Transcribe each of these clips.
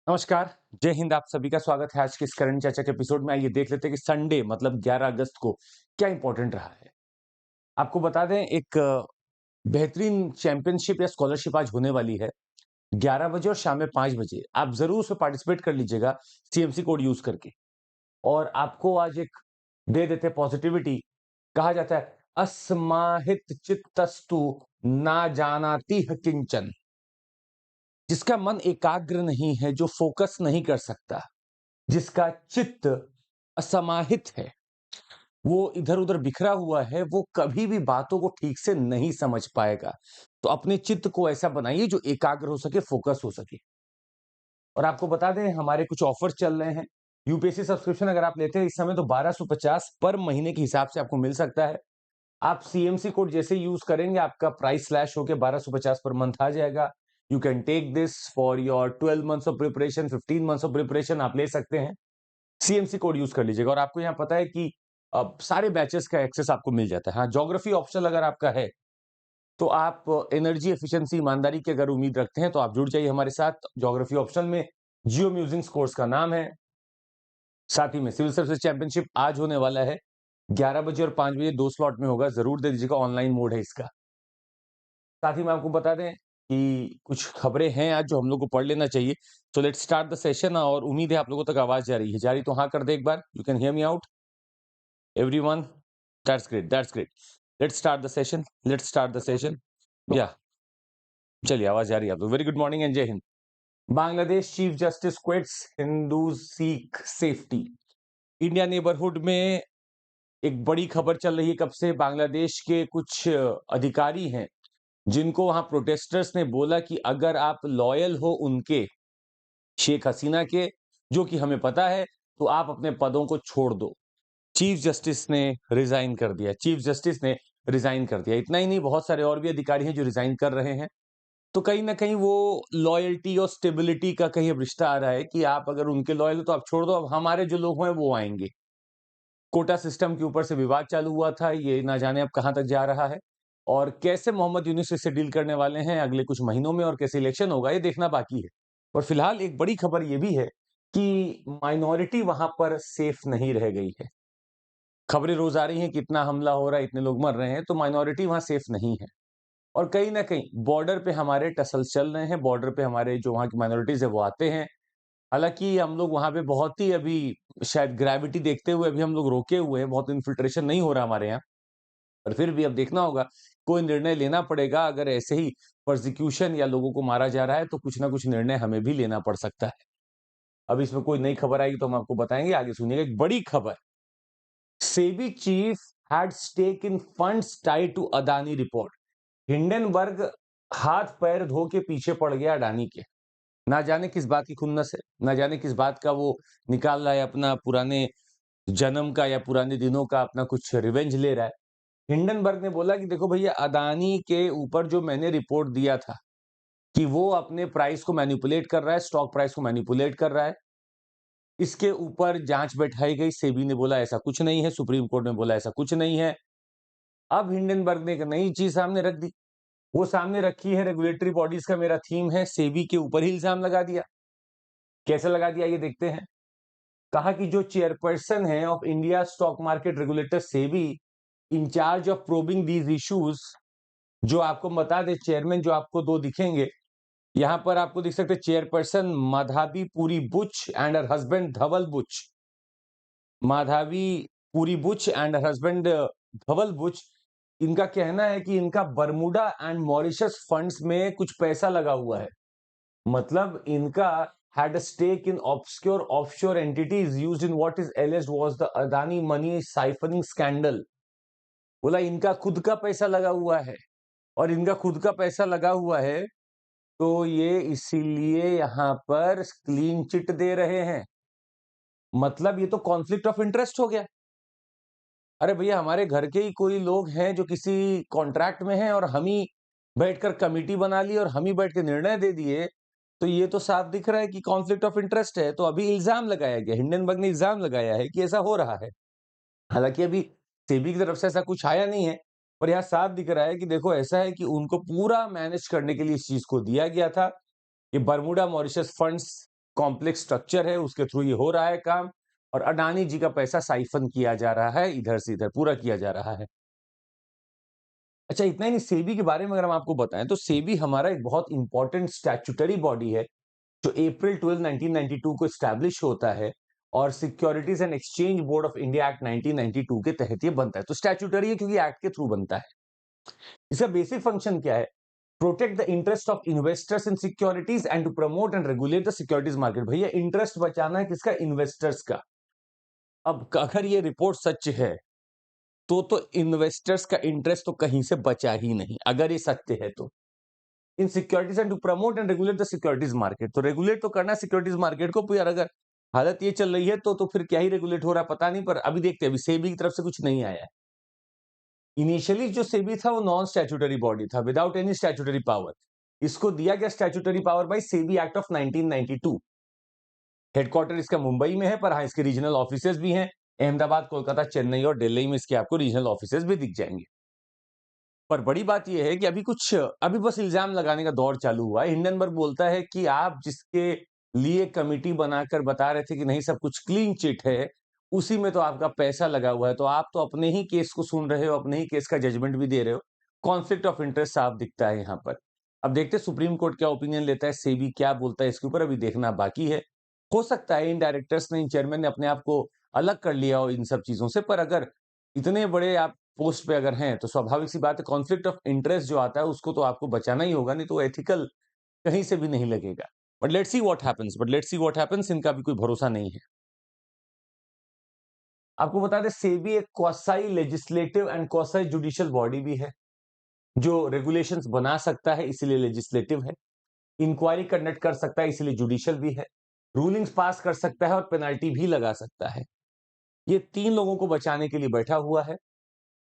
नमस्कार, जय हिंद। आप सभी का स्वागत है आज के इस करंट चर्चा के एपिसोड में। आइए देख लेते हैं कि संडे मतलब 11 अगस्त को क्या इंपॉर्टेंट रहा है। आपको बता दें एक बेहतरीन चैंपियनशिप या स्कॉलरशिप आज होने वाली है 11 बजे और शाम में 5 बजे। आप जरूर उसमें पार्टिसिपेट कर लीजिएगा सीएमसी कोड यूज करके। और आपको आज एक दे देते पॉजिटिविटी। कहा जाता है अस्माहित चित्तस्तु ना जानाति किंचन। जिसका मन एकाग्र नहीं है, जो फोकस नहीं कर सकता, जिसका चित्त असमाहित है, वो इधर-उधर बिखरा हुआ है, वो कभी भी बातों को ठीक से नहीं समझ पाएगा। तो अपने चित्त को ऐसा बनाइए जो एकाग्र हो सके, फोकस हो सके। और आपको बता दें हमारे कुछ ऑफर्स चल रहे हैं। यूपीएससी सब्सक्रिप्शन अगर आप लेते हैं इस समय तो 1250 पर महीने के हिसाब से आपको मिल सकता है। आप सीएमसी कोड जैसे यूज करेंगे आपका प्राइस स्लैश होकर 1250 पर मंथ आ जाएगा। You can take this for your 12 months of preparation, 15 months of preparation आप ले सकते हैं। सीएमसी कोड यूज कर लीजिएगा। और आपको यहाँ पता है कि सारे बैचेस का एक्सेस आपको मिल जाता है। हाँ, ज्योग्राफी ऑप्शनल अगर आपका है तो आप एनर्जी एफिशिएंसी ईमानदारी की अगर उम्मीद रखते हैं तो आप जुड़ जाइए हमारे साथ। ज्योग्राफी ऑप्शनल में जियो म्यूजिंग्स कोर्स का नाम है। साथ ही में सिविल सर्विसेज चैंपियनशिप आज होने वाला है 11 बजे और 5 बजे, 2 स्लॉट में होगा। जरूर दे दीजिएगा, ऑनलाइन मोड है इसका। साथ ही में आपको बता दें कि कुछ खबरें हैं आज जो हम लोग को पढ़ लेना चाहिए। So let's start the session. और उम्मीद है आप लोगों तक आवाज जा रही है। जा रही तो हाँ कर दे एक बार। You can hear me out everyone. That's great. Let's start the session. Yeah, चलिए आवाज आ रही है आप लोग। वेरी गुड मॉर्निंग एंड जय Hind. Bangladesh chief justice quits, Hindus seek safety. India neighbourhood में एक बड़ी खबर चल रही है कब से। बांग्लादेश के कुछ अधिकारी हैं जिनको वहां प्रोटेस्टर्स ने बोला कि अगर आप लॉयल हो उनके, शेख हसीना के, जो कि हमें पता है, तो आप अपने पदों को छोड़ दो। चीफ जस्टिस ने रिजाइन कर दिया। इतना ही नहीं, बहुत सारे और भी अधिकारी हैं जो रिजाइन कर रहे हैं। तो कहीं ना कहीं वो लॉयल्टी और स्टेबिलिटी का कहीं अब रिश्ता आ रहा है कि आप अगर उनके लॉयल हो तो आप छोड़ दो, अब हमारे जो लोग हैं वो आएंगे। कोटा सिस्टम के ऊपर से विवाद चालू हुआ था, ये ना जाने अब कहां तक जा रहा है और कैसे मोहम्मद यूनुस इससे डील करने वाले हैं अगले कुछ महीनों में, और कैसे इलेक्शन होगा ये देखना बाकी है। और फिलहाल एक बड़ी खबर ये भी है कि माइनॉरिटी वहां पर सेफ नहीं रह गई है। खबरें रोज आ रही हैं कि इतना हमला हो रहा है, इतने लोग मर रहे हैं, तो माइनॉरिटी वहां सेफ नहीं है। और कहीं ना कहीं बॉर्डर पे हमारे टसल्स चल रहे हैं। बॉर्डर पे हमारे जो वहाँ की माइनॉरिटीज है वो आते हैं। हालांकि हम लोग वहां पे बहुत ही अभी शायद ग्रेविटी देखते हुए अभी हम लोग रोके हुए हैं, बहुत इन्फिल्ट्रेशन नहीं हो रहा हमारे यहाँ। पर फिर भी अब देखना होगा, कोई निर्णय लेना पड़ेगा। अगर ऐसे ही प्रोसिक्यूशन या लोगों को मारा जा रहा है तो कुछ ना कुछ निर्णय हमें भी लेना पड़ सकता है। अब इसमें कोई नई खबर आएगी तो हम आपको बताएंगे। आगे सुनिएगा एक बड़ी खबर। SEBI chief had stake in funds tied to Adani report. Hindenburg हाथ पैर धो के पीछे पड़ गया अडानी के। ना जाने किस बात की खुन्नस है, ना जाने किस बात का वो निकाल रहा है, अपना पुराने जन्म का या पुराने दिनों का अपना कुछ रिवेंज ले रहा है। हिंडनबर्ग ने बोला कि देखो भैया, अदानी के ऊपर जो मैंने रिपोर्ट दिया था कि वो अपने प्राइस को मैनिपुलेट कर रहा है, स्टॉक प्राइस को मैनिपुलेट कर रहा है, इसके ऊपर जांच बैठाई गई। सेबी ने बोला ऐसा कुछ नहीं है, सुप्रीम कोर्ट ने बोला ऐसा कुछ नहीं है। अब हिंडनबर्ग ने एक नई चीज सामने रख दी। वो सामने रखी है, रेगुलेटरी बॉडीज का मेरा थीम है, सेबी के ऊपर ही इल्जाम लगा दिया। कैसे लगा दिया ये देखते हैं। कहा कि जो चेयरपर्सन है of India stock market regulator SEBI, in charge of probing these issues, जो आपको बता दे चेयरमैन जो आपको दो दिखेंगे यहां पर, आपको दिख सकते chairperson Madhavi Puri Buch and her husband Dhaval Buch. Madhavi Puri Buch and her husband Dhaval Buch, इनका कहना है कि इनका बरमुडा एंड मॉरिशस फंड्स में कुछ पैसा लगा हुआ है। मतलब इनका had a stake in obscure offshore entities used in what is alleged was the Adani money siphoning scandal। बोला इनका खुद का पैसा लगा हुआ है, और इनका खुद का पैसा लगा हुआ है तो ये इसीलिए यहां पर क्लीन चिट दे रहे हैं। मतलब ये तो कॉन्फ्लिक्ट ऑफ इंटरेस्ट हो गया। अरे भैया, हमारे घर के ही कोई लोग हैं जो किसी कॉन्ट्रैक्ट में हैं और हम ही बैठकर कमिटी बना ली और हम ही बैठ के निर्णय दे दिए, तो ये तो साफ दिख रहा है कि कॉन्फ्लिक्ट ऑफ इंटरेस्ट है। तो अभी इल्जाम लगाया गया, हिंडनबर्ग ने इल्जाम लगाया है कि ऐसा हो रहा है। हालांकि अभी सेबी की तरफ से ऐसा कुछ आया नहीं है, पर यह साफ दिख रहा है कि देखो ऐसा है कि उनको पूरा मैनेज करने के लिए इस चीज को दिया गया था। ये Bermuda Mauritius funds complex structure है, उसके थ्रू ये हो रहा है काम, और अडानी जी का पैसा साइफन किया जा रहा है, इधर से इधर पूरा किया जा रहा है। अच्छा, इतना ही नहीं, सेबी के बारे में अगर हम आपको बताएं तो सेबी हमारा एक बहुत इंपॉर्टेंट स्टैट्यूटरी बॉडी है जो अप्रैल 12 1992 को स्टैब्लिश होता है, और securities and exchange board of India act 1992 के तहत ये बनता है। तो स्टैट्यूटरी है क्योंकि एक्ट के थ्रू बनता है। इसका बेसिक फंक्शन क्या है? Protect the interest of investors in securities and to promote and regulate the securities market. भैया इंटरेस्ट बचाना है किसका? इन्वेस्टर्स का। अब अगर ये रिपोर्ट सच है तो इन्वेस्टर्स का इंटरेस्ट तो कहीं से बचा ही नहीं, अगर ये सत्य है तो। In securities and to promote and regulate the securities market, तो रेगुलेट तो करना सिक्योरिटीज मार्केट को। यार अगर हालत ये चल रही है तो फिर क्या ही रेगुलेट हो रहा है पता नहीं, पर अभी देखते हैं, अभी सेबी की तरफ से कुछ नहीं आया है। इनिशियली जो सेबी था वो नॉन स्टैट्यूटरी बॉडी था, विदाउट एनी स्टैट्यूटरी पावर। इसको दिया गया statutory power by SEBI act of 1992। Headquarter इसका मुंबई में है, पर हाँ इसके रीजनल ऑफिसेज भी हैं, अहमदाबाद, कोलकाता, चेन्नई और दिल्ली में इसके आपको रीजनल ऑफिसेज भी दिख जाएंगे। पर बड़ी बात यह है कि अभी बस इल्जाम लगाने का दौर चालू हुआ है। हिंडनबर्ग बोलता है कि आप जिसके लिए कमिटी बनाकर बता रहे थे कि नहीं सब कुछ क्लीन चिट है, उसी में तो आपका पैसा लगा हुआ है, तो आप तो अपने ही केस को सुन रहे हो, अपने ही केस का जजमेंट भी दे रहे हो। कॉन्फ्लिक्ट ऑफ इंटरेस्ट साफ दिखता है यहाँ पर। अब देखते हैं सुप्रीम कोर्ट क्या ओपिनियन लेता है, सेबी क्या बोलता है इसके ऊपर, अभी देखना बाकी है। हो सकता है इन डायरेक्टर्स ने, इन चेयरमैन ने अपने आप को अलग कर लिया हो इन सब चीजों से, पर अगर इतने बड़े आप पोस्ट पे अगर हैं तो स्वाभाविक सी बात है, कॉन्फ्लिक्ट ऑफ इंटरेस्ट जो आता है उसको तो आपको बचाना ही होगा, नहीं तो एथिकल कहीं से भी नहीं लगेगा। But let's see what happens, इनका भी कोई भरोसा नहीं है। आपको बता दें, सेबी एक quasi legislative and quasi judicial body भी है, जो रेगुलेशंस बना सकता है इसीलिए लेजिस्लेटिव है, इंक्वायरी कंडक्ट कर सकता है इसीलिए जुडिशियल भी है, रूलिंग्स पास कर सकता है और पेनल्टी भी लगा सकता है। ये तीन लोगों को बचाने के लिए बैठा हुआ है।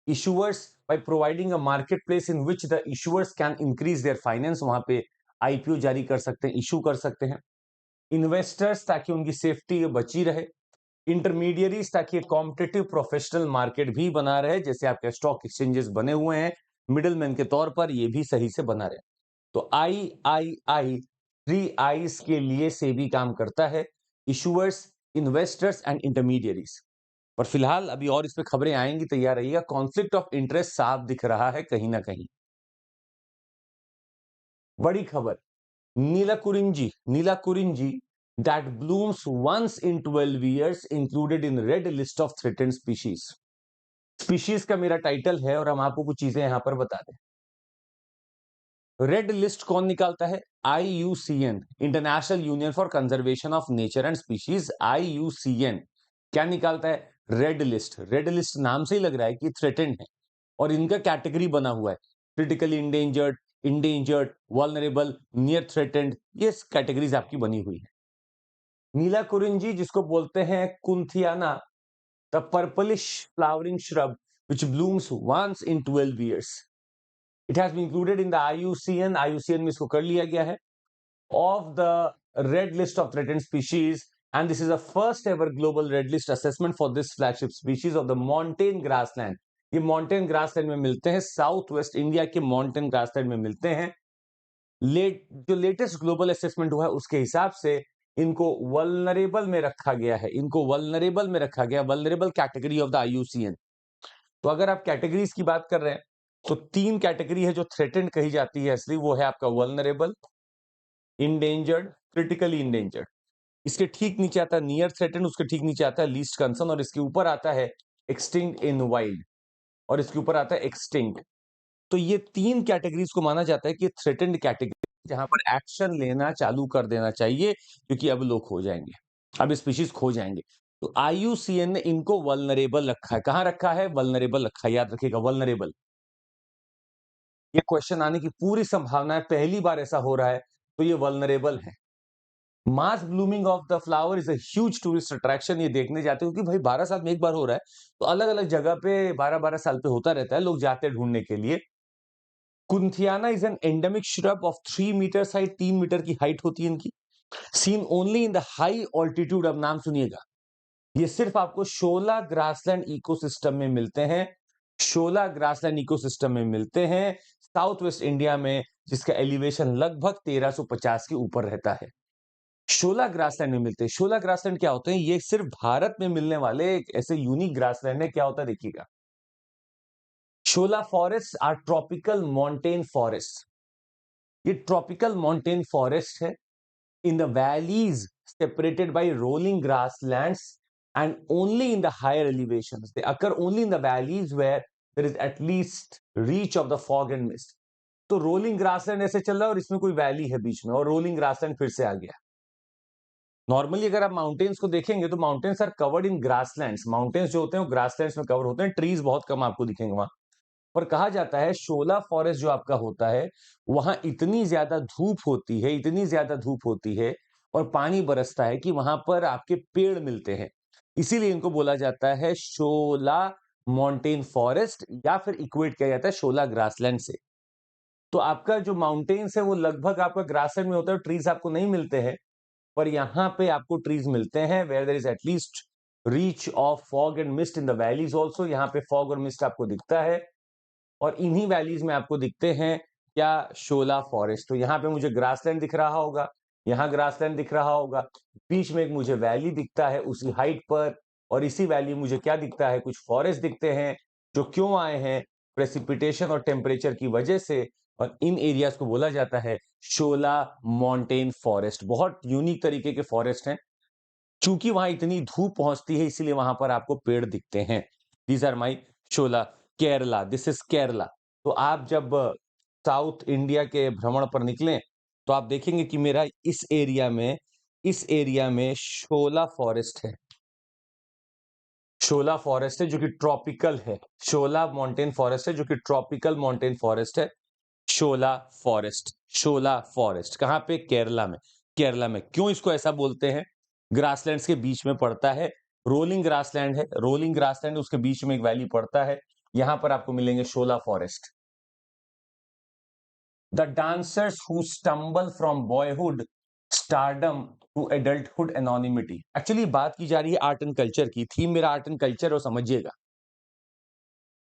issuers by providing a marketplace in which the issuers can increase their finance, वहां पे आईपीओ जारी कर सकते हैं, इशू कर सकते हैं। इन्वेस्टर्स ताकि उनकी सेफ्टी बची रहे। इंटरमीडियरीज ताकि कॉम्पिटिटिव प्रोफेशनल मार्केट भी बना रहे, जैसे आपके स्टॉक एक्सचेंजेस बने हुए हैं मिडिलमैन के तौर पर, ये भी सही से बना रहे। तो आई 3 आईज के लिए सेबी काम करता है, इशूअर्स, इन्वेस्टर्स एंड इंटरमीडियरीज। पर फिलहाल अभी और इस पे खबरें आएंगी, तैयार रहिएगा। कॉन्फ्लिक्ट ऑफ इंटरेस्ट साफ दिख रहा है कहीं ना कहीं। बड़ी खबर, नीला Kurinji that blooms once in 12 years included in red list of threatened species। Species का मेरा टाइटल है और हम आपको कुछ चीजें यहां पर बता दें। रेड लिस्ट कौन निकालता है? IUCN, international union for conservation of nature and species. IUCN क्या निकालता है? Red list. रेड लिस्ट नाम से ही लग रहा है कि थ्रेटेंड है, और इनका कैटेगरी बना हुआ है, critically endangered, endangered, vulnerable, near threatened, ये कैटेगरीज आपकी बनी हुई है। नीला कुरिंजी जिसको बोलते हैं कुंथियाना, the purplish flowering shrub which blooms once in 12 years, it has been included in the IUCN में इसको कर लिया गया है, of the red list of threatened species, and this is the first ever global red list assessment for this flagship species of the montane grassland। ये montane grassland में मिलते हैं, साउथ वेस्ट इंडिया के montane grassland में मिलते हैं। जो latest global assessment हुआ है उसके हिसाब से इनको वल्नरेबल में रखा गया है, vulnerable category of the IUCN। तो अगर आप कैटेगरीज की बात कर रहे हैं तो 3 कैटेगरी है जो थ्रेटेंड कही जाती है असली, वो है आपका वल्नरेबल, इंडेंजर्ड, क्रिटिकली इंडेंजर्ड। इसके ठीक नीचे आता है नियर थ्रेटेंड, उसके ठीक नीचे आता है लीस्ट कंसर्न, और इसके ऊपर आता है एक्सटिंक्ट इन वाइल्ड, और इसके ऊपर आता है एक्सटिंक्ट। तो ये 3 कैटेगरीज को माना जाता है कि थ्रेटेंड कैटेगरी, जहां पर एक्शन लेना चालू कर देना चाहिए, क्योंकि अब लोग खो जाएंगे, अब स्पीशीज खो जाएंगे। तो IUCN ने इनको वल्नरेबल रखा है। कहां रखा है? वल्नरेबल रखा है, याद रखिएगा वल्नरेबल। ये क्वेश्चन आने की पूरी संभावना है, पहली बार ऐसा हो रहा है, तो ये वल्नरेबल है। Mass blooming of the flower is a huge tourist attraction. ये देखने जाते हो कि भाई 12 साल में एक बार हो रहा है, तो अलग अलग जगह पे 12-12 साल पे होता रहता है, लोग जाते हैं ढूंढने के लिए। Kunthiana is an endemic shrub of 3 metre height, 3 metre की हाइट होती है इनकी। Seen only in the high altitude, अब नाम सुनिएगा, ये सिर्फ आपको शोला ग्रासलैंड इकोसिस्टम में मिलते हैं, शोला ग्रासलैंड इकोसिस्टम में मिलते हैं साउथ वेस्ट इंडिया में, जिसका एलिवेशन लगभग 1350 के ऊपर रहता है। शोला ग्रासलैंड में मिलते हैं। शोला ग्रासलैंड क्या होते हैं? ये सिर्फ भारत में मिलने वाले एक ऐसे यूनिक ग्रासलैंड है। क्या होता है देखिएगा, shola forest are tropical mountain forest. ये ट्रॉपिकल माउंटेन फॉरेस्ट है in the valleys separated by rolling grasslands and only in the higher elevations. They occur only in the valleys where there is at least reach of the fog and mist. तो rolling grassland ऐसे चल रहा है और इसमें कोई valley है बीच में, और रोलिंग ग्रासलैंड फिर से आ गया। नॉर्मली अगर आप माउंटेन्स को देखेंगे तो mountains are covered in grasslands. Mountains जो होते हैं वो ग्रासलैंड्स में कवर होते हैं, ट्रीज बहुत कम आपको दिखेंगे वहां पर। कहा जाता है शोला फॉरेस्ट जो आपका होता है, वहां इतनी ज्यादा धूप होती है, इतनी ज्यादा धूप होती है और पानी बरसता है कि वहां पर आपके पेड़ मिलते हैं। इसीलिए इनको बोला जाता है शोला माउंटेन फॉरेस्ट, या फिर इक्वेट किया जाता है शोला ग्रासलैंड से। तो आपका जो माउंटेन्स है वो लगभग आपका ग्रासलैंड में होता है, ट्रीज आपको नहीं मिलते हैं, पर यहाँ पे आपको ट्रीज मिलते हैं where there is at least reach of fog and mist in the valleys also. यहाँ पे फॉग और मिस्ट आपको दिखता है, और इन्हीं वैलीज में आपको दिखते हैं क्या? शोला फॉरेस्ट। तो यहाँ पे मुझे ग्रासलैंड दिख रहा होगा, यहाँ ग्रासलैंड दिख रहा होगा, बीच में एक मुझे वैली दिखता है उसी हाइट पर, और इसी वैली मुझे क्या दिखता है? कुछ फॉरेस्ट दिखते हैं, जो क्यों आए हैं? प्रेसिपिटेशन और टेम्परेचर की वजह से। और इन एरियाज को बोला जाता है शोला माउंटेन फॉरेस्ट। बहुत यूनिक तरीके के फॉरेस्ट हैं, चूंकि वहां इतनी धूप पहुंचती है इसीलिए वहां पर आपको पेड़ दिखते हैं। These are my shola. Kerala, this is Kerala. तो आप जब साउथ इंडिया के भ्रमण पर निकलें तो आप देखेंगे कि मेरा इस एरिया में शोला फॉरेस्ट है। शोला फॉरेस्ट है जो कि ट्रॉपिकल है। शोला माउंटेन फॉरेस्ट है जो कि ट्रॉपिकल माउंटेन फॉरेस्ट है। शोला फॉरेस्ट, शोला फॉरेस्ट कहां पे? केरला में। केरला में क्यों इसको ऐसा बोलते हैं? ग्रासलैंड्स के बीच में पड़ता है, रोलिंग ग्रासलैंड है, रोलिंग ग्रासलैंड उसके बीच में एक वैली पड़ता है, यहां पर आपको मिलेंगे shola forest. The dancers who stumble from boyhood stardom to adulthood anonymity. Actually बात की जा रही है आर्ट एंड कल्चर की, थीम मेरा आर्ट एंड कल्चर, और समझिएगा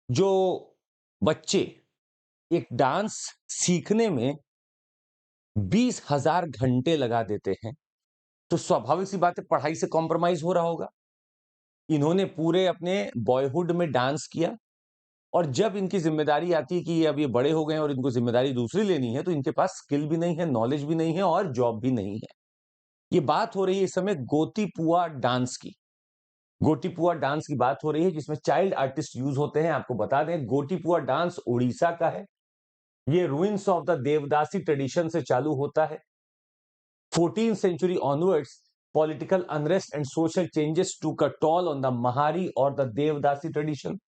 जो बच्चे एक डांस सीखने में 20,000 घंटे लगा देते हैं, तो स्वाभाविक सी बात है पढ़ाई से कॉम्प्रोमाइज हो रहा होगा। इन्होंने पूरे अपने बॉयहुड में डांस किया, और जब इनकी जिम्मेदारी आती है कि ये अब ये बड़े हो गए हैं और इनको जिम्मेदारी दूसरी लेनी है, तो इनके पास स्किल भी नहीं है, नॉलेज भी नहीं है और जॉब भी नहीं है। ये बात हो रही है इस समय गोटीपुआ डांस की। गोटीपुआ डांस की बात हो रही है जिसमें चाइल्ड आर्टिस्ट यूज होते हैं। आपको बता दें गोटीपुआ डांस उड़ीसा का है। ये ruins of the devadasi tradition से चालू होता है। 14th century onwards, political unrest and social changes took a toll on the Mahari or the Devdasi tradition.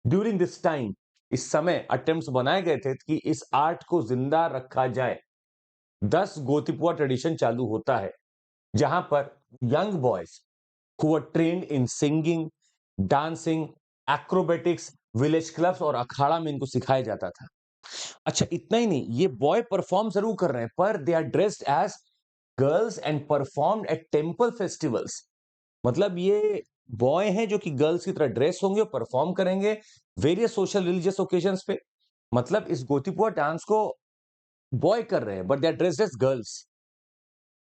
During this time, इस समय अटेम्प्ट्स बनाए गए थे कि इस आर्ट को जिंदा रखा जाए। 10 गोतिपुआ ट्रेडिशन चालू होता है, जहां पर young boys who were trained in singing, dancing, acrobatics, village clubs और अखाड़ा में इनको सिखाया जाता था। अच्छा, इतना ही नहीं, ये बॉय परफॉर्म जरूर कर रहे हैं, पर they are dressed as girls and performed at temple festivals. मतलब ये बॉय हैं जो कि गर्ल्स की तरह ड्रेस होंगे और परफॉर्म करेंगे वेरियस सोशल रिलीजियस ओकेजन्स पे। मतलब इस गोतीपुआ डांस को बॉय कर रहे हैं but they are dressed as girls.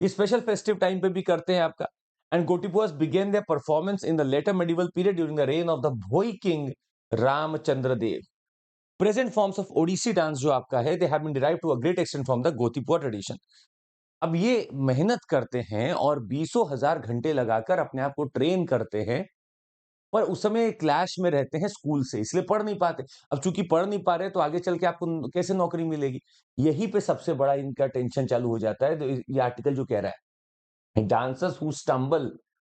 ये स्पेशल फेस्टिव टाइम पे भी करते हैं आपका। And Gotipuas begin their performance in the later medieval period during the reign of the Bhoi king Ramachandra Dev. Present forms of Odissi dance जो आपका है, they have been derived to a great extent from the Gotipua tradition. अब ये मेहनत करते हैं और 20,000 घंटे लगाकर अपने आप को ट्रेन करते हैं, पर उस समय क्लैश में रहते हैं स्कूल से, इसलिए पढ़ नहीं पाते। अब चूंकि पढ़ नहीं पा रहे तो आगे चल के आपको कैसे नौकरी मिलेगी? यहीं पे सबसे बड़ा इनका टेंशन चालू हो जाता है। तो ये आर्टिकल जो कह रहा है dancers who stumble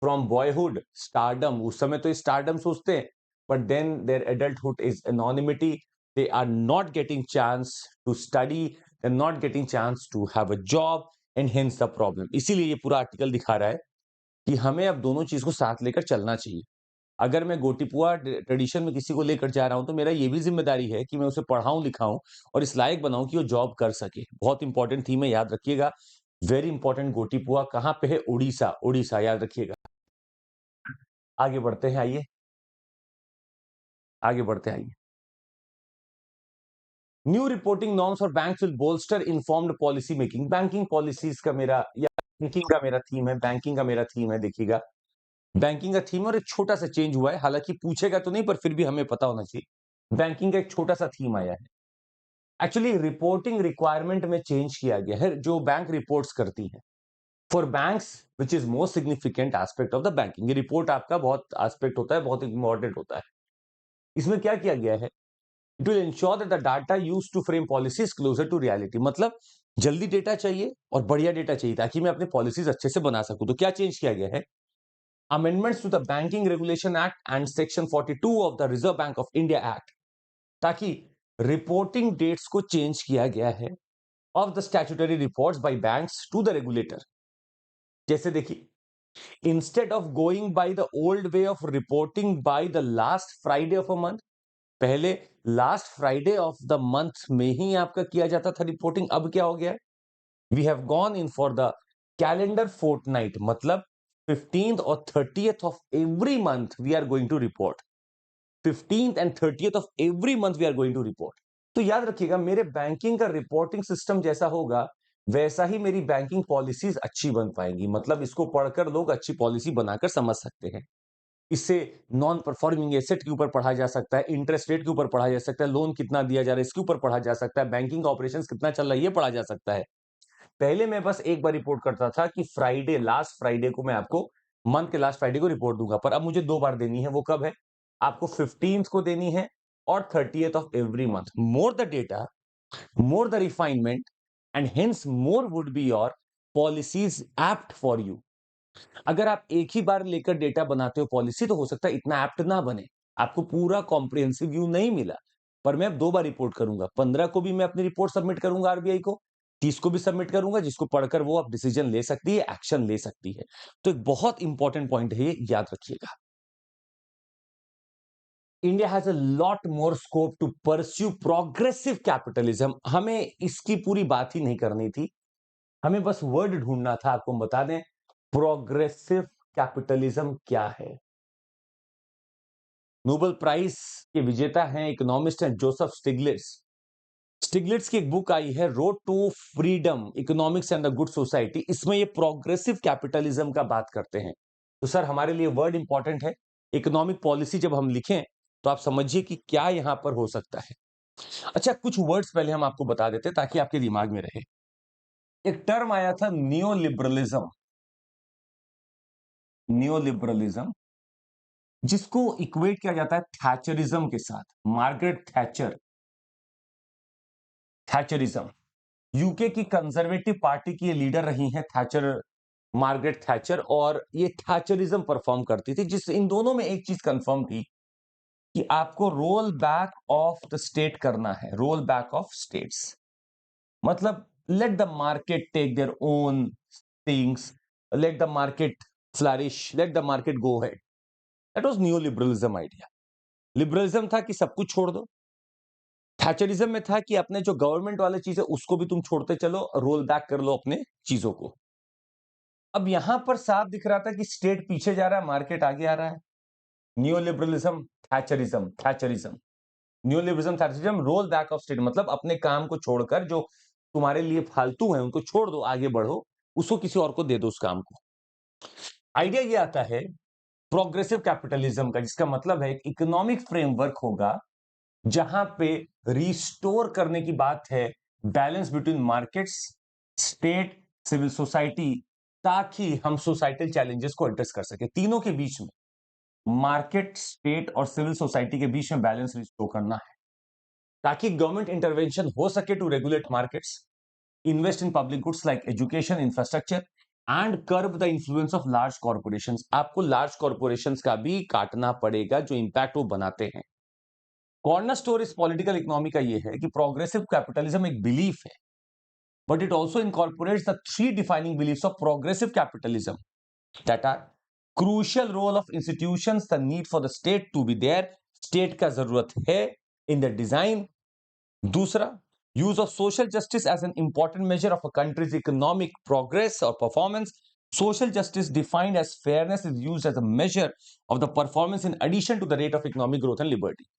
from boyhood stardom, उस समय तो स्टारडम सोचते हैं, but then there adulthood is anonymity. They are not getting chance to study, they are not getting chance to have a job, and hence the problem. इसीलिए ये पूरा article दिखा रहा है कि हमें अब दोनों चीज को साथ लेकर चलना चाहिए। अगर मैं गोटीपुआ ट्रेडिशन में किसी को लेकर जा रहा हूं तो मेरा ये भी जिम्मेदारी है कि मैं उसे पढ़ाऊं लिखाऊं और इस लायक बनाऊं कि वो जॉब कर सके। बहुत इंपॉर्टेंट थीम है, याद रखिएगा। Very important. गोटीपुआ कहां पे है? उड़ीसा, उड़ीसा याद रखिएगा। आगे बढ़ते हैं, आइए आगे बढ़ते हैं, आइए। New reporting norms for banks will bolster informed policy making. Banking policies का मेरा बैंकिंग का मेरा थीम है, बैंकिंग का मेरा थीम है, देखिएगा बैंकिंग का थीम और एक छोटा सा चेंज हुआ है, हालांकि पूछेगा तो नहीं पर फिर भी हमें पता होना चाहिए। बैंकिंग का एक छोटा सा थीम आया है। एक्चुअली रिपोर्टिंग रिक्वायरमेंट में चेंज किया गया है, जो बैंक रिपोर्ट्स करती है for banks which is most significant aspect of the banking. ये रिपोर्ट आपका बहुत एस्पेक्ट होता है, बहुत इंपॉर्टेंट होता है। इसमें क्या किया गया है, it will ensure that the data use to frame policies closer to reality. मतलब जल्दी डेटा चाहिए और बढ़िया डेटा चाहिए ताकि मैं अपने पॉलिसीज अच्छे से बना सकूं। तो क्या चेंज किया गया है, amendments to the banking regulation act and section 42 of the Reserve Bank of India act, ताकि रिपोर्टिंग डेट्स को चेंज किया गया है of the statutory reports by banks to the regulator. जैसे देखिए, instead of going by the old way of reporting by the last Friday of a month, पहले last Friday of the month में ही आपका किया जाता था रिपोर्टिंग, अब क्या हो गया है, we have gone in for the calendar fortnight, मतलब 15th और 30th of every month we are going to report. 15th and 30th of every month we are going to report. तो याद रखिएगा, मेरे बैंकिंग का रिपोर्टिंग सिस्टम जैसा होगा वैसा ही मेरी बैंकिंग पॉलिसीज अच्छी बन पाएंगी। मतलब इसको पढ़कर लोग अच्छी पॉलिसी बनाकर समझ सकते हैं। इससे नॉन परफॉर्मिंग एसेट के ऊपर पढ़ा जा सकता है, इंटरेस्ट रेट के ऊपर पढ़ा जा सकता है, लोन कितना दिया जा रहा है इसके ऊपर पढ़ा जा सकता है, बैंकिंग का ऑपरेशंस कितना चल रहा है ये पढ़ा जा सकता है। पहले मैं बस एक बार रिपोर्ट करता था कि फ्राइडे, लास्ट फ्राइडे को मैं आपको मंथ के लास्ट फ्राइडे को रिपोर्ट दूंगा, पर अब मुझे 2 बार देनी है। वो कब है, आपको 15th को देनी है और 30th of every month. More the data, more the refinement, and hence more would be your policies apt for you। अगर आप एक ही बार लेकर डेटा बनाते हो पॉलिसी, तो हो सकता है इतना एप्ट ना बने, आपको पूरा कॉम्प्रिहेंसिव व्यू नहीं मिला। पर मैं अब 2 बार रिपोर्ट करूंगा, 15 को भी मैं अपनी रिपोर्ट सबमिट करूंगा आरबीआई को, 30 को भी सबमिट करूंगा, जिसको पढ़कर वो अब डिसीजन ले सकती है, एक्शन ले सकती है। तो एक बहुत इंपॉर्टेंट पॉइंट है, ये याद रखिएगा। India has a lot more scope to pursue progressive capitalism. हमें इसकी पूरी बात ही नहीं करनी थी, हमें बस वर्ड ढूंढना था। आपको हम बता दें प्रोग्रेसिव कैपिटलिज्म क्या है। नोबेल प्राइज के विजेता हैं, इकोनॉमिस्ट हैं, जोसेफ स्टिग्लिट्स। स्टिग्लिट्स की एक बुक आई है, road to freedom, economics and the good society. इसमें ये प्रोग्रेसिव कैपिटलिज्म का बात करते हैं। तो सर हमारे लिए वर्ड इंपॉर्टेंट है। इकोनॉमिक पॉलिसी जब हम लिखें तो आप समझिए कि क्या यहां पर हो सकता है। अच्छा, कुछ वर्ड्स पहले हम आपको बता देते ताकि आपके दिमाग में रहे। एक टर्म आया था नियो लिबरलिज्म, नियो लिबरलिज्म, जिसको इक्वेट किया जाता है थैचरिज्म के साथ। मार्गरेट थैचर, थैचरिज्म, यूके की कंजर्वेटिव पार्टी की ये लीडर रही हैं थैचर, मार्गरेट थैचर, और ये थैचरिज्म परफॉर्म करती थी, जिस इन दोनों में एक चीज कंफर्म थी कि आपको roll back of the state करना है, रोल बैक ऑफ स्टेट्स। मतलब let the market take their own things, let the market flourish, let the market go head. That was new liberalism idea. Liberalism था कि सब कुछ छोड़ दो, थैचरिज्म में था कि अपने जो गवर्नमेंट वाले चीज है उसको भी तुम छोड़ते चलो, रोल बैक कर लो अपने चीजों को। अब यहां पर साफ दिख रहा था कि स्टेट पीछे जा रहा है, मार्केट आगे आ रहा है। New liberalism, Thatcherism, Thatcherism, new liberalism, Thatcherism, roll back of state, मतलब अपने काम को छोड़कर जो तुम्हारे लिए फालतू है उनको छोड़ दो, आगे बढ़ो, उसको किसी और को दे दो उस काम को। आइडिया ये आता है प्रोग्रेसिव कैपिटलिज्म का, जिसका मतलब है एक इकोनॉमिक फ्रेमवर्क होगा जहां पे रिस्टोर करने की बात है balance between markets, state, civil society, ताकि हम सोसाइटल चैलेंजेस को एड्रेस कर सके। तीनों के बीच में, मार्केट, स्टेट और सिविल सोसाइटी के बीच में बैलेंस रिस्टोर करना है, ताकि गवर्नमेंट इंटरवेंशन हो सके to regulate markets, invest in public goods like education, infrastructure, and curb the influence of large corporations. आपको लार्ज कॉर्पोरेशंस का भी काटना पड़ेगा जो इंपैक्ट वो बनाते हैं। कॉर्नर स्टोर इस पॉलिटिकल इकोनॉमी का ये है कि प्रोग्रेसिव कैपिटलिज्म एक बिलीफ है, but it also incorporates the 3 defining beliefs of progressive capitalism, that are crucial role of institutions, the need for the state to be there, state का जरूरत है in the design। दूसरा, use of social justice as an important measure of a country's economic progress or performance। Social justice defined as fairness is used as a measure of the performance in addition to the rate of economic growth and liberty।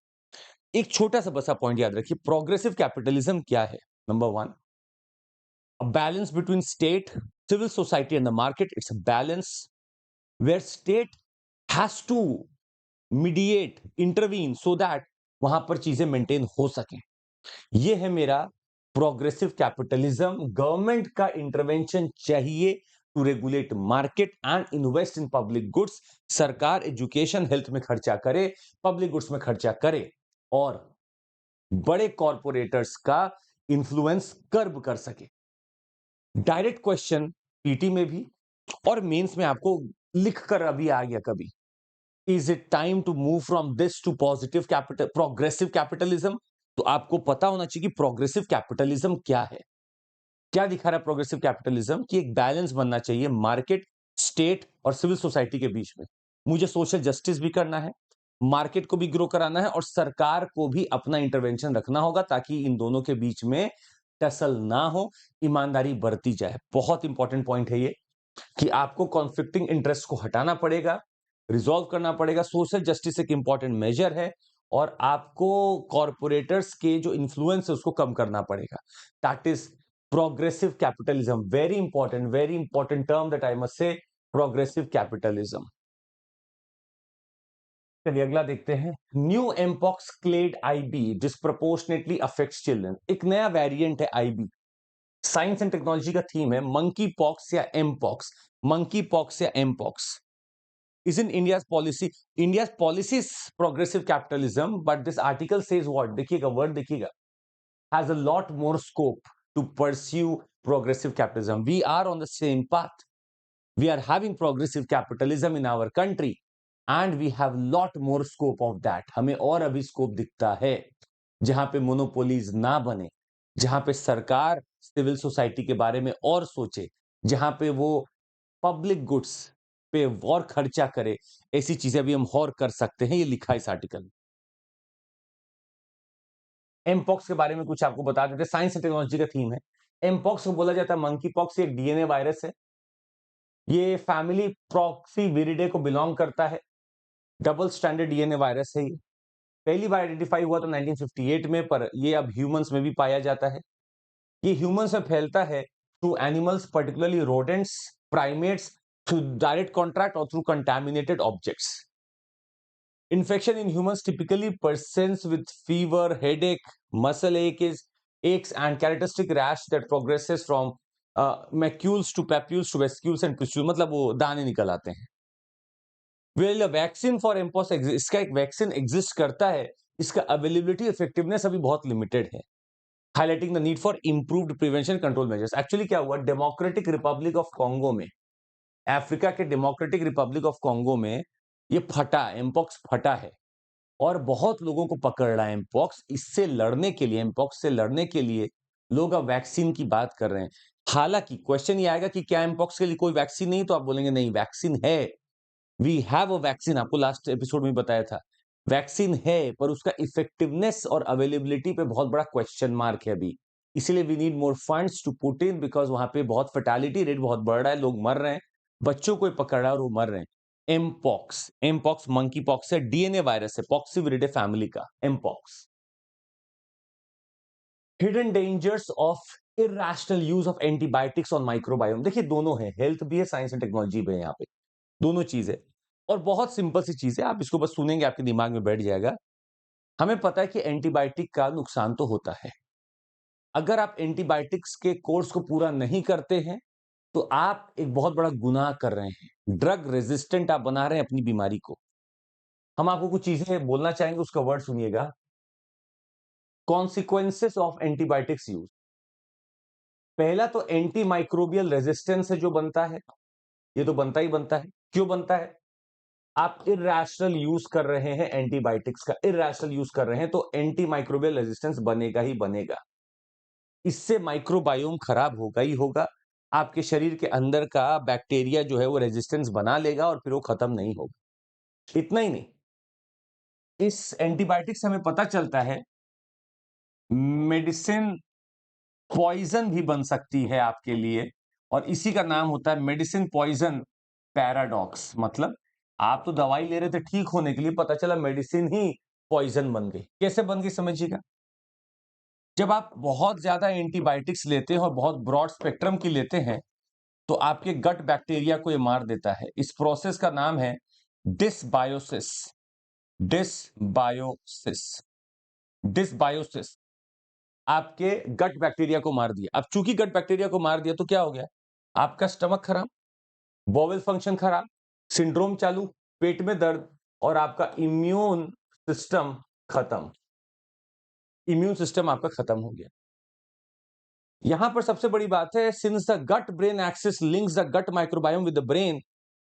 एक छोटा सा बसा point याद रखिए, progressive capitalism क्या है। Number 1, a balance between state, civil society and the market. It's a balance where state has to mediate, intervene so that वहां पर चीजें मेंटेन हो सके. ये है मेरा प्रोग्रेसिव कैपिटलिज्म. गवर्नमेंट का इंटरवेंशन चाहिए to regulate market and invest in public goods. सरकार एजुकेशन हेल्थ में खर्चा करे, पब्लिक गुड्स में खर्चा करे और बड़े कॉरपोरेटर्स का इंफ्लुएंस कर्ब कर सके. डायरेक्ट क्वेश्चन पीटी में भी और मेंस में आपको लिख कर अभी आ गया कभी. Is it time to move from this to positive capital progressive capitalism? तो आपको पता होना चाहिए कि प्रोग्रेसिव कैपिटलिज्म क्या है. क्या दिखा रहा है प्रोग्रेसिव कैपिटलिज्म? कि एक बैलेंस बनना चाहिए मार्केट, स्टेट और सिविल सोसाइटी के बीच में. मुझे सोशल जस्टिस भी करना है, मार्केट को भी ग्रो कराना है और सरकार को भी अपना इंटरवेंशन रखना होगा ताकि इन दोनों के बीच में टसल ना हो, ईमानदारी बरती जाए. बहुत इंपॉर्टेंट पॉइंट है ये कि आपको कॉन्फ्लिक्टिंग इंटरेस्ट को हटाना पड़ेगा, रिजॉल्व करना पड़ेगा. सोशल जस्टिस एक इंपॉर्टेंट मेजर है और आपको कॉर्पोरेटर्स के जो इन्फ्लुएंस है उसको कम करना पड़ेगा. That is progressive capitalism. Very important term that I must say, progressive capitalism. चलिए अगला देखते हैं. New mpox clade IB disproportionately affects children. एक नया वेरिएंट है आईबी. साइंस एंड टेक्नोलॉजी का थीम है मंकी पॉक्स या एमपॉक्स. मंकी पॉक्स या mpox is in India's policy is progressive capitalism, but this article says what? देखिएगा word देखिएगा, has a lot more scope to pursue progressive capitalism. We are on the same path. We are having progressive capitalism in our country and we have lot more scope of that. हमें और अभी scope दिखता है जहां पे monopolies ना बने, जहां पे सरकार सिविल सोसाइटी के बारे में और सोचे, जहां पे वो पब्लिक गुड्स पे और खर्चा करे. ऐसी चीजें भी हम और कर सकते हैं. ये लिखा है इस आर्टिकल में. एमपॉक्स के बारे में कुछ आपको बता देते हैं. साइंस एंड टेक्नोलॉजी का थीम है. एमपॉक्स को बोला जाता है मंकी पॉक्स. एक डीएनए वायरस है. ये फैमिली प्रॉक्सी विरिडे को बिलोंग करता है. डबल स्टैंडर्ड डीएनए वायरस है. ये पहली बार आइडेंटिफाई हुआ था 1958 में, पर ये अब ह्यूमंस में भी पाया जाता है. ये ह्यूमंस में फैलता है through animals, particularly rodents, primates, through direct contact और through contaminated objects. Infection in humans typically presents with fever, headache, muscle aches and characteristic rash that progresses from macules to papules to vesicles and pustules. मतलब वो दाने निकल आते हैं. Well, a vaccine for mpox इसका एक vaccine exist करता है. इसका अवेलेबिलिटी, इफेक्टिवनेस अभी बहुत लिमिटेड है. Highlighting the need for improved prevention control measures. Actually क्या हुआ, डेमोक्रेटिक रिपब्लिक ऑफ कॉन्गो में, अफ्रीका के डेमोक्रेटिक रिपब्लिक ऑफ कॉन्गो में ये फटा, एमपॉक्स फटा है और बहुत लोगों को पकड़ रहा है एमपॉक्स. इससे लड़ने के लिए, एमपॉक्स से लड़ने के लिए लोग अब वैक्सीन की बात कर रहे हैं. हालांकि क्वेश्चन ये आएगा कि क्या एमपॉक्स के लिए कोई वैक्सीन नहीं? तो आप बोलेंगे नहीं, वैक्सीन है. We have a vaccine. आपको लास्ट एपिसोड में बताया था वैक्सीन है, पर उसका इफेक्टिवनेस और अवेलेबिलिटी पे बहुत बड़ा क्वेश्चन मार्क है अभी. इसलिए we need more funds to put in, because वहां पे बहुत फर्टालिटी रेट बहुत बढ़ रहा है. लोग मर रहे हैं, बच्चों को पकड़ रहा है और वो मर रहे हैं. एमपॉक्स मंकी पॉक्स है, डीएनए वायरस है, पॉक्सीविरिडे फैमिली का mpox. Hidden dangers of irrational use of antibiotics on microbiome. देखिए दोनों है, हेल्थ भी है, साइंस एंड टेक्नोलॉजी भी है, यहाँ पे दोनों चीज है. और बहुत सिंपल सी चीज है, आप इसको बस सुनेंगे आपके दिमाग में बैठ जाएगा. हमें पता है कि एंटीबायोटिक का नुकसान तो होता है. अगर आप एंटीबायोटिक्स के कोर्स को पूरा नहीं करते हैं तो आप एक बहुत बड़ा गुनाह कर रहे हैं. ड्रग रेजिस्टेंट आप बना रहे हैं अपनी बीमारी को. हम आपको कुछ चीजें बोलना चाहेंगे, उसका वर्ड सुनिएगा. Consequences of antibiotics use. पहला तो एंटी माइक्रोबियल रेजिस्टेंस है जो बनता है. ये तो बनता ही बनता है. क्यों बनता है? आप इरैशनल यूज कर रहे हैं एंटीबायोटिक्स का, इरैशनल यूज कर रहे हैं तो एंटी माइक्रोबियल रेजिस्टेंस बनेगा ही बनेगा. इससे माइक्रोबायोम खराब होगा ही होगा. आपके शरीर के अंदर का बैक्टीरिया जो है वो रेजिस्टेंस बना लेगा और फिर वो खत्म नहीं होगा. इतना ही नहीं, इस एंटीबायोटिक से हमें पता चलता है मेडिसिन पॉइजन भी बन सकती है आपके लिए, और इसी का नाम होता है मेडिसिन पॉइजन पैराडॉक्स. मतलब आप तो दवाई ले रहे थे ठीक होने के लिए, पता चला मेडिसिन ही पॉइजन बन गई. कैसे बन गई समझिएगा. जब आप बहुत ज्यादा एंटीबायोटिक्स लेते हैं और बहुत ब्रॉड स्पेक्ट्रम की लेते हैं तो आपके गट बैक्टीरिया को ये मार देता है। इस प्रोसेस का नाम है डिसबायोसिस। डिसबायोसिस। डिसबायोसिस आपके गट बैक्टीरिया को मार दिया। अब चूंकि गट बैक्टीरिया को मार दिया तो क्या हो गया, आपका स्टमक खराब, बॉवेल फंक्शन खराब, सिंड्रोम चालू, पेट में दर्द, और आपका इम्यून सिस्टम खत्म। इम्यून सिस्टम आपका खत्म हो गया। यहां पर सबसे बड़ी बात है, since the gut brain axis links the gut microbiome with the brain,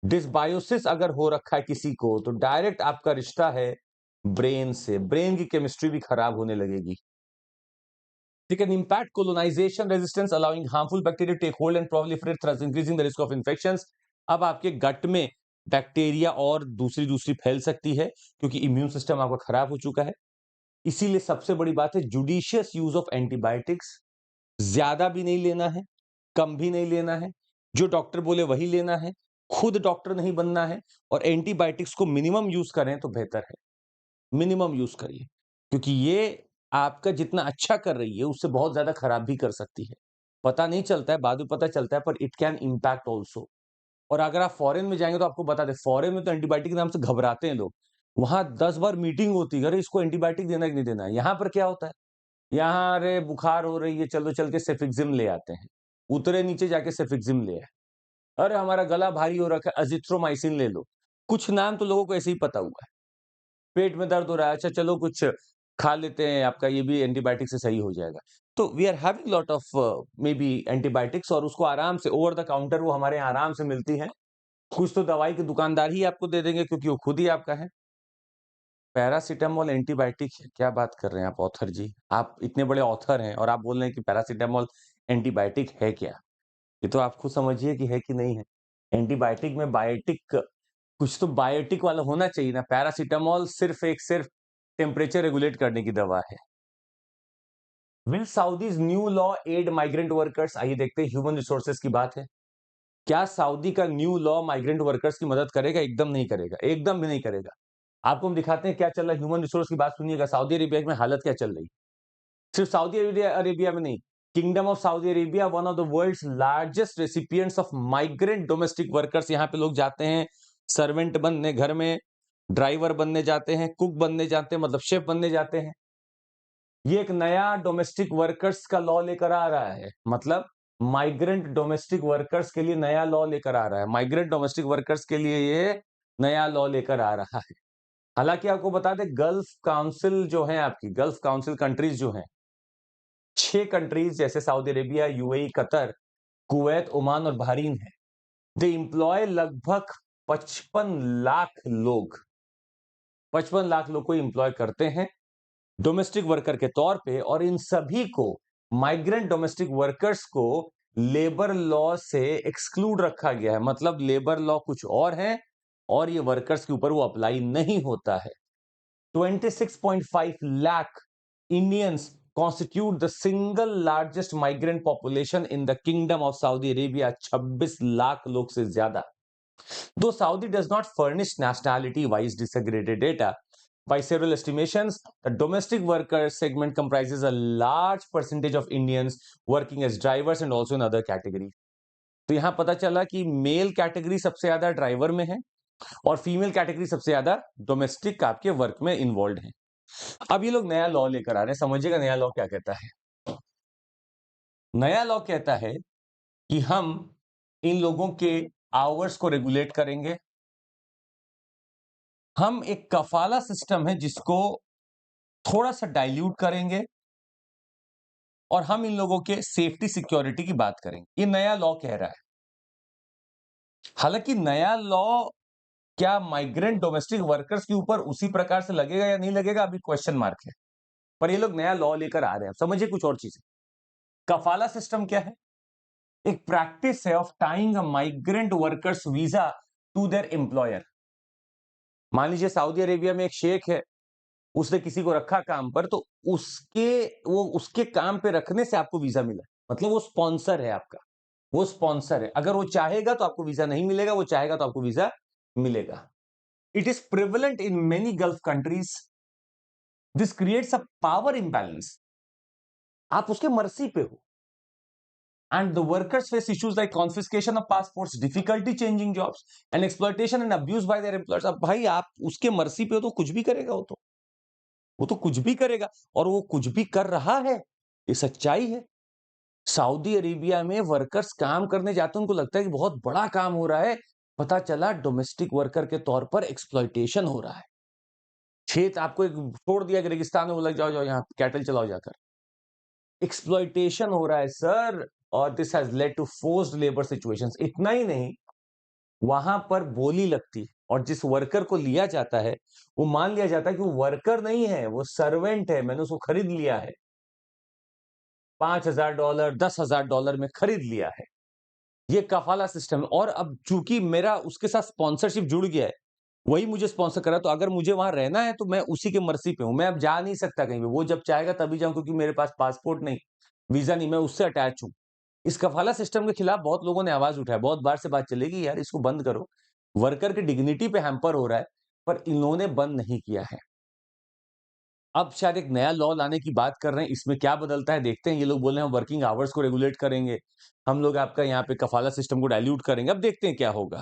dysbiosis अगर हो रखा है किसी को तो डायरेक्ट आपका रिश्ता है ब्रेन से। ब्रेन की केमिस्ट्री भी खराब होने लगेगी। They can impact colonization resistance, allowing harmful bacteria to take hold and proliferate, thus increasing the risk of infections. अब आपके गट में बैक्टीरिया और दूसरी फैल सकती है क्योंकि इम्यून सिस्टम आपका खराब हो चुका है। इसीलिए सबसे बड़ी बात है जुडिशियस यूज ऑफ एंटीबायोटिक्स। ज्यादा भी नहीं लेना है, कम भी नहीं लेना है, जो डॉक्टर बोले वही लेना है, खुद डॉक्टर नहीं बनना है, और एंटीबायोटिक्स को मिनिमम यूज करें तो बेहतर है। मिनिमम यूज करिए, क्योंकि ये आपका जितना अच्छा कर रही है उससे बहुत ज्यादा खराब भी कर सकती है। पता नहीं चलता है, बाद में पता चलता है, पर इट कैन इम्पैक्ट ऑल्सो। और अगर आप फॉरेन में जाएंगे तो आपको बता दें, फॉरेन में तो एंटीबायोटिक के नाम से घबराते हैं लोग। वहां 10 बार मीटिंग होती है, अरे इसको एंटीबायोटिक देना कि नहीं देना है। यहाँ पर क्या होता है, यहाँ अरे बुखार हो रही है, चलो चल के सेफिक्सिम ले आते हैं, उतरे नीचे जाके सेफिक्सिम ले आए। अरे हमारा गला भारी हो रखा है, अजिथ्रोमाइसिन ले लो। कुछ नाम तो लोगों को ऐसे ही पता हुआ है। पेट में दर्द हो रहा है, अच्छा चलो कुछ खा लेते हैं, आपका ये भी एंटीबायोटिक से सही हो जाएगा। तो we are having lot of maybe antibiotics, और उसको आराम से ओवर द काउंटर वो हमारे यहाँ आराम से मिलती है। कुछ तो दवाई के दुकानदार ही आपको दे देंगे क्योंकि वो खुद ही आपका है। पैरासिटामोल एंटीबायोटिक है? क्या बात कर रहे हैं आप ऑथर जी, आप इतने बड़े ऑथर हैं और आप बोल रहे हैं कि पैरासिटामोल एंटीबायोटिक है क्या? ये तो आप खुद समझिए कि है कि नहीं है। एंटीबायोटिक में बायोटिक, कुछ तो बायोटिक वाला होना चाहिए ना। पैरासिटामोल सिर्फ टेम्परेचर रेगुलेट करने की दवा है। Will Saudi's new law aid migrant workers? आइए देखते हैं, ह्यूमन रिसोर्सेज की बात है। क्या सऊदी का न्यू लॉ माइग्रेंट वर्कर्स की मदद करेगा? एकदम नहीं करेगा, एकदम भी नहीं करेगा। आपको हम दिखाते हैं क्या चल रहा है। ह्यूमन रिसोर्स की बात सुनिएगा, सऊदी अरेबिया में हालत क्या चल रही है। सिर्फ सऊदी अरेबिया में नहीं, kingdom of Saudi Arabia one of the world's largest recipients of migrant domestic workers. यहाँ पे लोग जाते हैं सर्वेंट बनने, घर में ड्राइवर बनने जाते हैं, कुक बनने जाते हैं, मतलब शेफ बनने जाते हैं। ये एक नया डोमेस्टिक वर्कर्स का लॉ लेकर आ रहा है, मतलब माइग्रेंट डोमेस्टिक वर्कर्स के लिए नया लॉ लेकर आ रहा है। माइग्रेंट डोमेस्टिक वर्कर्स के लिए ये नया लॉ लेकर आ रहा है। हालांकि आपको बता दें, गल्फ काउंसिल जो है, आपकी गल्फ काउंसिल कंट्रीज जो हैं, 6 कंट्रीज जैसे Saudi Arabia, UAE, Qatar, Kuwait, Oman और बहरीन है। दे इंप्लॉय लगभग 55 लाख लोग, 55 लाख लोग को इंप्लॉय करते हैं डोमेस्टिक वर्कर के तौर पे। और इन सभी को, माइग्रेंट डोमेस्टिक वर्कर्स को, लेबर लॉ से एक्सक्लूड रखा गया है। मतलब लेबर लॉ कुछ और है और ये वर्कर्स के ऊपर वो अप्लाई नहीं होता है। 26.5 lakh Indians constitute the single largest migrant population in the Kingdom of Saudi Arabia. 26 lakh लोग से ज्यादा। Though Saudi does not furnish nationality-wise disaggregated data, by several estimations, the domestic worker segment comprises a large percentage of Indians working as drivers and also in other categories. तो यहां पता चला कि male category सबसे ज्यादा driver में है और फीमेल कैटेगरी सबसे ज्यादा डोमेस्टिक आपके वर्क में इन्वॉल्व है। अब ये लोग नया लॉ लेकर आ रहे हैं, समझिएगा नया लॉ क्या कहता है। नया लॉ कहता है कि हम इन लोगों के आवर्स को रेगुलेट करेंगे। हम एक कफाला सिस्टम है जिसको थोड़ा सा डाइल्यूट करेंगे और हम इन लोगों के सेफ्टी सिक्योरिटी की बात करेंगे। ये नया लॉ कह रहा है। हालांकि नया लॉ क्या माइग्रेंट डोमेस्टिक वर्कर्स के ऊपर उसी प्रकार से लगेगा या नहीं लगेगा, अभी क्वेश्चन मार्क है। पर ये लोग नया लॉ लेकर आ रहे हैं। समझिए कुछ और चीजें। कफाला सिस्टम क्या है? एक प्रैक्टिस है of tying a migrant worker's visa to their employer. मान लीजिए सऊदी अरेबिया में एक शेख है, उसने किसी को रखा काम पर, तो उसके काम पे रखने से आपको वीजा मिला, मतलब वो स्पॉन्सर है आपका। वो स्पॉन्सर है, अगर वो चाहेगा तो आपको वीजा नहीं मिलेगा, वो चाहेगा तो आपको वीजा मिलेगा। It is prevalent in many gulf countries. This creates a power imbalance. आप उसके मर्जी पे हो। And the workers face issues like confiscation of passports, difficulty changing jobs, and exploitation and abuse by their employers. अब भाई आप उसके मर्जी पे हो तो कुछ भी करेगा वो तो कुछ भी करेगा और वो कुछ भी कर रहा है, ये सच्चाई है। सऊदी अरेबिया में वर्कर्स काम करने जाते हैं, उनको लगता है कि बहुत बड़ा काम हो रहा है, पता चला डोमेस्टिक वर्कर के तौर पर एक्सप्लॉइटेशन हो रहा है। खेत आपको एक छोड़ दिया कि रेगिस्तान में, बोला जाओ जाओ यहाँ कैटल चलाओ जाकर। एक्सप्लॉइटेशन हो रहा है सर, और this has led to forced labour situations. इतना ही नहीं, वहां पर बोली लगती है और जिस वर्कर को लिया जाता है वो मान लिया जाता है कि वो वर्कर नहीं है, वो सर्वेंट है, मैंने उसको खरीद लिया है, $5,000 $10,000 में खरीद लिया है। ये कफाला सिस्टम है। और अब चूंकि मेरा उसके साथ स्पॉन्सरशिप जुड़ गया है, वही मुझे स्पॉन्सर करा, तो अगर मुझे वहां रहना है तो मैं उसी के मर्जी पे हूं। मैं अब जा नहीं सकता कहीं पे, वो जब चाहेगा तभी जाऊं, क्योंकि मेरे पास पासपोर्ट नहीं, वीजा नहीं, मैं उससे अटैच हूं। इस कफाला सिस्टम के खिलाफ बहुत लोगों ने आवाज उठाया, बहुत बार से बात चलेगी, यार इसको बंद करो, वर्कर की डिग्निटी पे हैम्पर हो रहा है, पर इन्होंने बंद नहीं किया है। अब शायद एक नया लॉ लाने की बात कर रहे हैं, इसमें क्या बदलता है देखते हैं। ये लोग बोल रहे हैं हम वर्किंग आवर्स को रेगुलेट करेंगे, हम लोग आपका यहाँ पे कफाला सिस्टम को डाइल्यूट करेंगे। अब देखते हैं क्या होगा,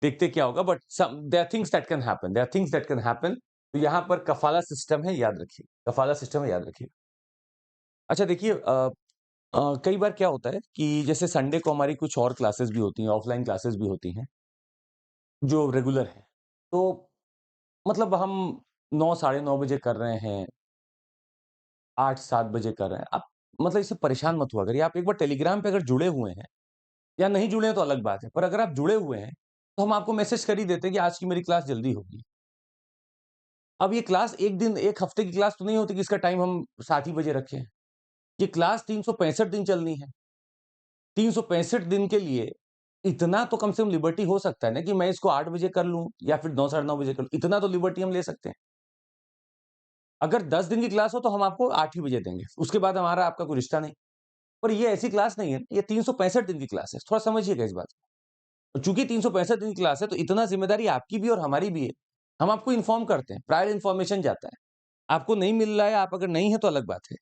देखते हैं क्या होगा, but there things that can happen, there things that can happen. तो यहाँ पर कफाला सिस्टम है, याद रखिए, कफाला सिस्टम है, याद रखिए। अच्छा देखिए, कई बार क्या होता है कि जैसे संडे को हमारी कुछ और क्लासेस भी होती हैं, ऑफलाइन क्लासेस भी होती हैं जो रेगुलर हैं। तो मतलब हम 9 साढ़े 9 बजे कर रहे हैं, 8-7 बजे कर रहे हैं। आप मतलब इससे परेशान मत हुआ करिए। आप एक बार टेलीग्राम पे अगर जुड़े हुए हैं या नहीं जुड़े हैं तो अलग बात है, पर अगर आप जुड़े हुए हैं तो हम आपको मैसेज कर ही देते हैं कि आज की मेरी क्लास जल्दी होगी। अब ये क्लास 1 दिन 1 हफ्ते की क्लास तो नहीं होती कि इसका टाइम हम 7 ही बजे रखें। ये क्लास 365 दिन चलनी है। 365 दिन के लिए इतना तो कम से कम लिबर्टी हो सकता है ना कि मैं इसको 8 बजे कर लूँ या फिर 9 साढ़े 9 बजे कर लूँ। इतना तो लिबर्टी हम ले सकते हैं। अगर 10 दिन की क्लास हो तो हम आपको 8 ही बजे देंगे। उसके बाद हमारा आपका कोई रिश्ता नहीं। पर ये ऐसी क्लास नहीं है, ये 365 दिन की क्लास है। थोड़ा समझिएगा इस बात को। चूँकि 365 दिन की क्लास है तो इतना ज़िम्मेदारी आपकी भी और हमारी भी है। हम आपको इन्फॉर्म करते हैं, प्रायर इन्फॉर्मेशन जाता है। आपको नहीं मिल रहा है, आप अगर नहीं है तो अलग बात है।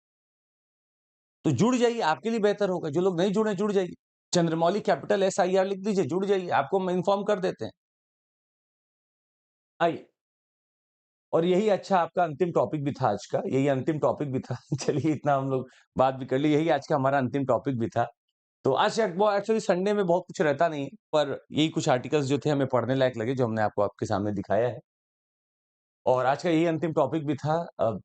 तो जुड़ जाइए, आपके लिए बेहतर होगा। जो लोग नहीं जुड़े, जुड़ जाइए। चंद्रमौली कैपिटल SIR लिख दीजिए, जुड़ जाइए, आपको हम इन्फॉर्म कर देते हैं। आइए, और यही अच्छा आपका अंतिम टॉपिक भी था आज का, यही अंतिम टॉपिक भी था। चलिए इतना हम लोग बात भी कर ली, यही आज का हमारा अंतिम टॉपिक भी था। तो आज वो एक्चुअली संडे में बहुत कुछ रहता नहीं है, पर यही कुछ आर्टिकल्स जो थे हमें पढ़ने लायक लगे, जो हमने आपको आपके सामने दिखाया है। और आज का यही अंतिम टॉपिक भी था।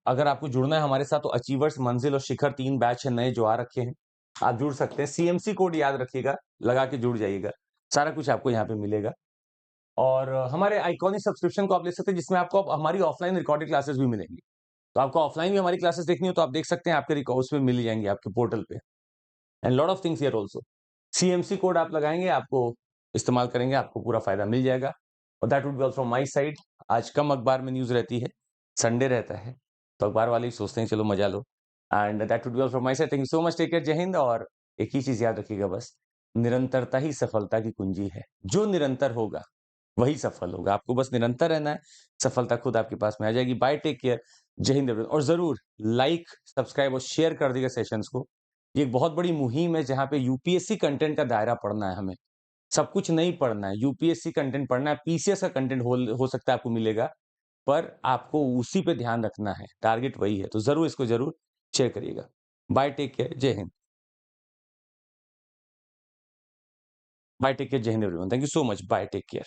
अगर आपको जुड़ना है हमारे साथ तो अचीवर्स, मंजिल और शिखर 3 बैच है नए जो आ रखे हैं, आप जुड़ सकते हैं। CMC कोड याद रखिएगा, लगा के जुड़ जाइएगा, सारा कुछ आपको यहाँ पे मिलेगा। और हमारे आइकॉनिक सब्सक्रिप्शन को आप ले सकते हैं, जिसमें आपको हमारी ऑफलाइन रिकॉर्डेड क्लासेस भी मिलेंगी। तो आपको ऑफलाइन भी हमारी क्लासेस देखनी हो तो आप देख सकते हैं, आपके रिकॉर्ड्स में मिल जाएंगे आपके पोर्टल पे। And lot of things here also. CMC code आप लगाएंगे, आपको इस्तेमाल करेंगे, आपको पूरा फायदा मिल जाएगा। और that would be all from my side. आज कम अखबार में न्यूज़ रहती है, संडे रहता है, तो अखबार वाले ही सोचते हैं चलो मजा लो। And that would be all from my side. Thank you so much, take care, Jai Hind. और एक ही चीज़ याद रखिएगा बस, निरंतरता ही सफलता की कुंजी है। जो निरंतर होगा, वही सफल होगा। आपको बस निरंतर रहना है, सफलता खुद आपके पास में आ जाएगी। Bye, take care, Jai Hind everyone. और ज़रूर लाइक, सब्सक्राइब और शेयर कर दीजिएगा सेशंस को। ये एक बहुत बड़ी मुहिम है जहाँ पे यूपीएससी कंटेंट का दायरा पढ़ना है हमें। सब कुछ नहीं पढ़ना है, यूपीएससी कंटेंट पढ़ना है, पीसीएस का कंटेंट हो सकता है आपको मिलेगा, पर आपको उसी पे ध्यान रखना है, टारगेट वही है। तो ज़रूर इसको ज़रूर शेयर करिएगा। Bye, take care, Jai Hind. Bye, take care, Jai Hind everyone. Thank you so much. Bye, take care.